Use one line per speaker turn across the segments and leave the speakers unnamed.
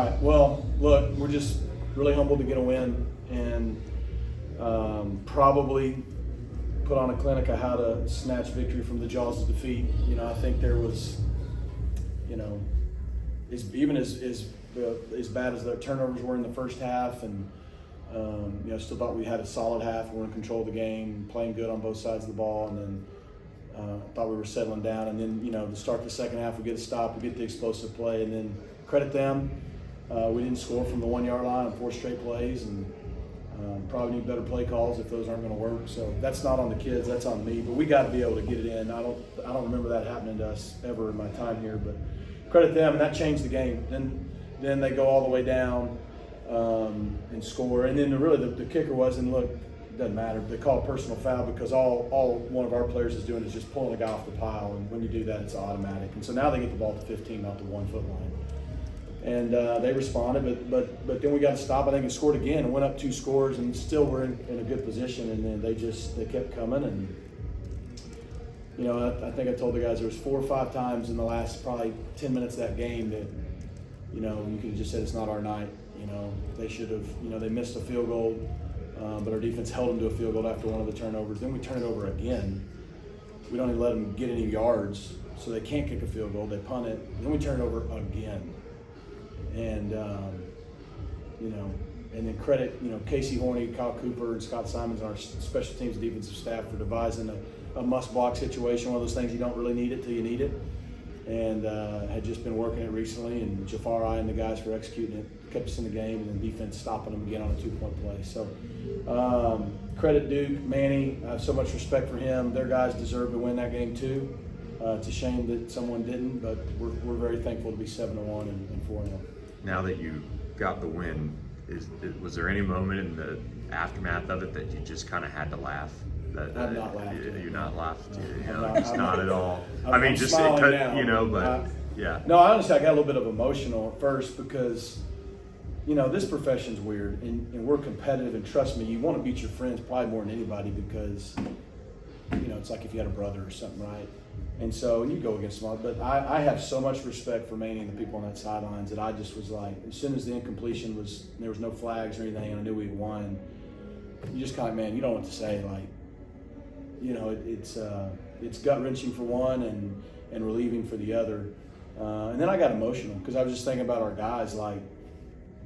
All right, well, look, we're just really humbled to get a win and probably put on a clinic of how to snatch victory from the jaws of defeat. I think there was, as bad as the turnovers were in the first half, and still thought we had a solid half. We were in control of the game, playing good on both sides of the ball, and then thought we were settling down. And then, to start the second half, we get a stop, we get the explosive play, and then credit them. We didn't score from the 1 yard line on 4 straight plays, and probably need better play calls if those aren't going to work. So that's not on the kids, that's on me. But we got to be able to get it in. I don't remember that happening to us ever in my time here. But credit them, and that changed the game. Then they go all the way down and score. And then really the kicker was, and look, it doesn't matter. They call a personal foul because all one of our players is doing is just pulling the guy off the pile. And when you do that, it's automatic. And so now they get the ball to 15, not the 1 foot line. And they responded, but then we got to stop. I think it scored again and went up 2 scores, and still we're in a good position. And then they kept coming. And I think I told the guys there was 4 or 5 times in the last probably 10 minutes of that game that you could have just said it's not our night. They should have. They missed a field goal, but our defense held them to a field goal after one of the turnovers. Then we turn it over again. We don't even let them get any yards, so they can't kick a field goal. They punt it. Then we turn it over again. And and then credit Casey Horney, Kyle Cooper, and Scott Simons, our special teams and defensive staff, for devising a must block situation. One of those things you don't really need it till you need it, and had just been working it recently. And Jafar and the guys for executing it, kept us in the game, and then defense stopping them again on a 2-point play. So credit Duke, Manny. I have so much respect for him. Their guys deserve to win that game too. It's a shame that someone didn't, but we're very thankful to be 7-1 and 4-0.
Now that you got the win, was there any moment in the aftermath of it that you just kind of had to laugh?
I've not laughed.
You're not laughed.
No,
it's not at all.
I'm
just
smiling now.
but yeah.
No, honestly, I got a little bit of emotional at first because this profession's weird, and we're competitive. And trust me, you want to beat your friends probably more than anybody because it's like if you had a brother or something, right? And so you go against them, but I have so much respect for Manny and the people on that sidelines that I just was like, as soon as the incompletion was, there was no flags or anything, and I knew we won. You just kind of, man, you don't know what to say. Like, it's gut wrenching for one and relieving for the other. And then I got emotional because I was just thinking about our guys. Like,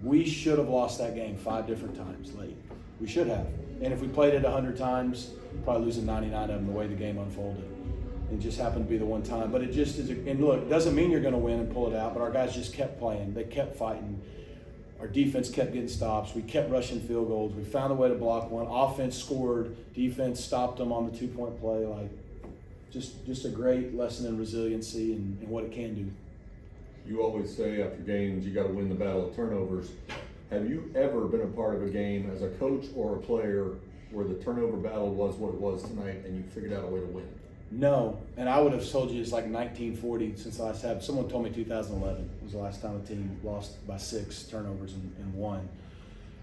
we should have lost that game 5 different times late. We should have. And if we played it 100 times, probably losing 99 of them the way the game unfolded. It just happened to be the one time. But it just is, and look, it doesn't mean you're going to win and pull it out, but our guys just kept playing. They kept fighting. Our defense kept getting stops. We kept rushing field goals. We found a way to block one. Offense scored. Defense stopped them on the 2-point play. Like, just a great lesson in resiliency and what it can do.
You always say after games, you got to win the battle of turnovers. Have you ever been a part of a game as a coach or a player where the turnover battle was what it was tonight and you figured out a way to win?
No, and I would have told you it's like 1940 since the last time. Someone told me 2011 was the last time a team lost by 6 turnovers and won.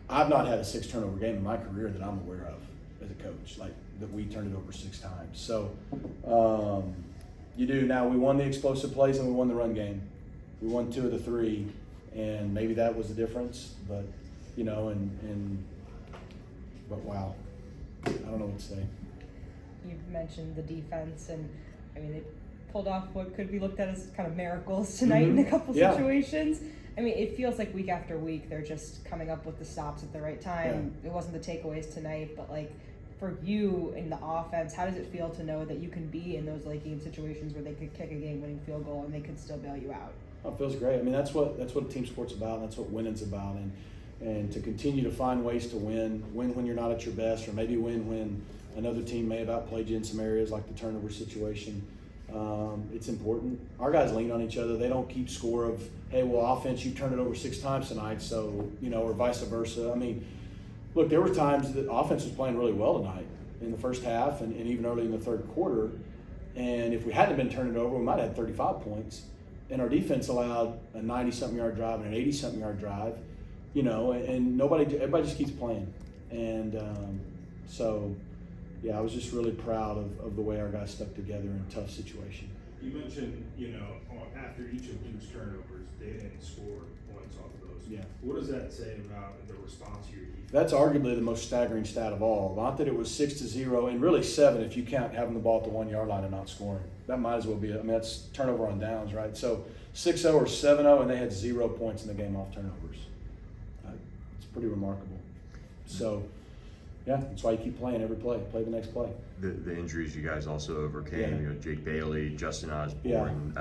I've not had a 6 turnover game in my career that I'm aware of as a coach, like that we turned it over 6 times. So you do. Now, we won the explosive plays and we won the run game. We won 2 of the 3, and maybe that was the difference. But but wow, I don't know what to say.
You've mentioned the defense, and I mean, they pulled off what could be looked at as kind of miracles tonight in a couple situations. I mean, it feels like week after week they're just coming up with the stops at the right time. It wasn't the takeaways tonight, but like for you in the offense, how does it feel to know that you can be in those late game situations where they could kick a game-winning field goal and they could still bail you out?
Oh, it feels great. I mean, that's what a team sport's about. And that's what winning's about, and to continue to find ways to win when you're not at your best, or maybe win when another team may have outplayed you in some areas like the turnover situation. It's important. Our guys lean on each other. They don't keep score of, hey, well, offense, you turned it over 6 times tonight, so, or vice versa. I mean, look, there were times that offense was playing really well tonight in the first half and even early in the third quarter. And if we hadn't been turning it over, we might have had 35 points. And our defense allowed a 90-something yard drive and an 80-something yard drive, and everybody just keeps playing. And so, yeah, I was just really proud of the way our guys stuck together in a tough situation.
You mentioned, after each of Duke's turnovers, they didn't score points off of those.
Yeah.
What does that say about the response to your defense?
That's arguably the most staggering stat of all. Not that it was 6-0, and really 7 if you count having the ball at the 1 yard line and not scoring. That might as well be it. I mean, that's turnover on downs, right? So 6-0 or 7-0, and they had 0 points in the game off turnovers. It's pretty remarkable. So, yeah, that's why you keep playing every play. Play the next play.
The injuries you guys also overcame,
Yeah.
Jake Bailey, Justin Osborne,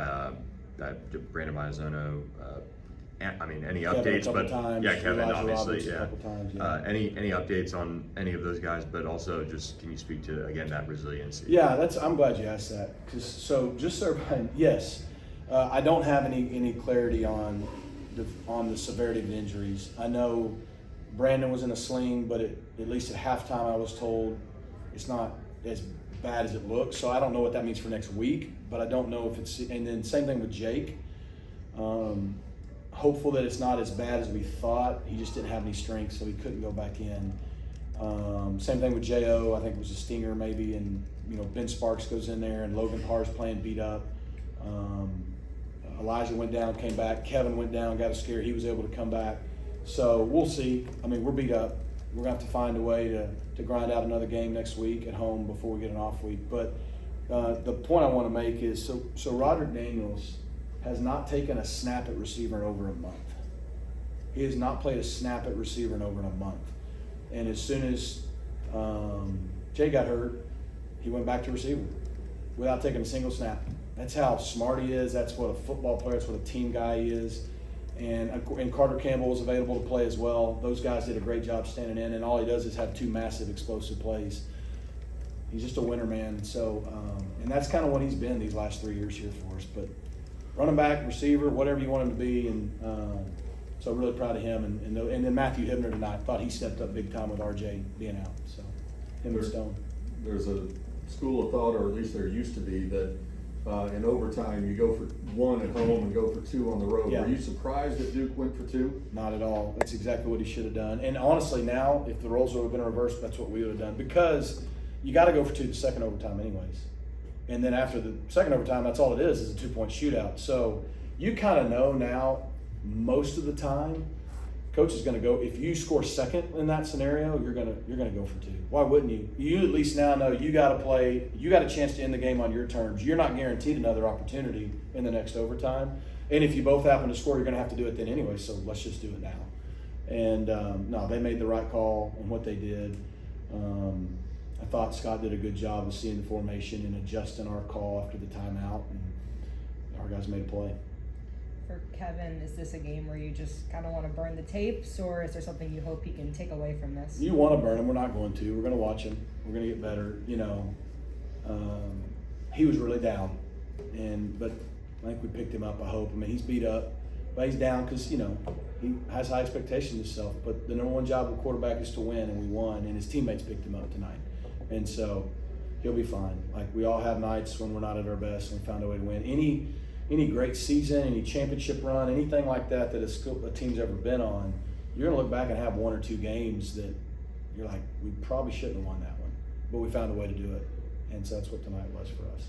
Brandon Maizono. Any
Kevin a
updates?
couple
But
times,
yeah, Kevin
Elijah
obviously,
Roberts a couple times, yeah.
Any updates on any of those guys? But also, just can you speak to again that resiliency?
Yeah, I'm glad you asked that. Just so everybody, yes, I don't have any clarity on the severity of the injuries. I know Brandon was in a sling, but at least at halftime I was told it's not as bad as it looks. So I don't know what that means for next week, but I don't know if it's. And then same thing with Jake. Hopeful that it's not as bad as we thought. He just didn't have any strength, so he couldn't go back in. Same thing with J.O. I think it was a stinger maybe, and Ben Sparks goes in there, and Logan Parr's playing beat up. Elijah went down, came back. Kevin went down, got a scare. He was able to come back. So we'll see. I mean, we're beat up. We're gonna have to find a way to grind out another game next week at home before we get an off week. But the point I want to make is so Roderick Daniels has not taken a snap at receiver in over a month. He has not played a snap at receiver in over a month. And as soon as Jay got hurt, he went back to receiver without taking a single snap. That's how smart he is. That's what a football player, that's what a team guy he is. And Carter Campbell was available to play as well. Those guys did a great job standing in, and all he does is have 2 massive explosive plays. He's just a winner, man. So, and that's kind of what he's been these last 3 years here for us. But running back, receiver, whatever you want him to be, and so really proud of him. And then Matthew Hibner tonight, thought he stepped up big time with RJ being out. So him and Stone.
There's a school of thought, or at least there used to be, that in overtime you go for 1 at home and go for 2 on the road.
Yeah.
Were you surprised that Duke went for 2?
Not at all. That's exactly what he should have done. And honestly, now, if the roles would have been reversed, that's what we would have done. Because you got to go for 2 the second overtime anyways. And then after the second overtime, that's all it is a 2-point shootout. So you kind of know now, most of the time, coach is going to go. If you score second in that scenario, you're gonna go for 2. Why wouldn't you? You at least now know you got to play. You got a chance to end the game on your terms. You're not guaranteed another opportunity in the next overtime. And if you both happen to score, you're going to have to do it then anyway. So let's just do it now. And no, they made the right call in what they did. I thought Scott did a good job of seeing the formation and adjusting our call after the timeout, and our guys made a play.
For Kevin, is this a game where you just kind of want to burn the tapes, or is there something you hope he can take away from this?
You want to burn him. We're not going to. We're going to watch him. We're going to get better. He was really down, but I think we picked him up. I hope. I mean, he's beat up, but he's down because he has high expectations of himself. But the number one job of a quarterback is to win, and we won. And his teammates picked him up tonight, and so he'll be fine. Like we all have nights when we're not at our best, and we found a way to win. Any great season, any championship run, anything like that a team's ever been on, you're going to look back and have 1 or 2 games that you're like, we probably shouldn't have won that one, but we found a way to do it, and so that's what tonight was for us.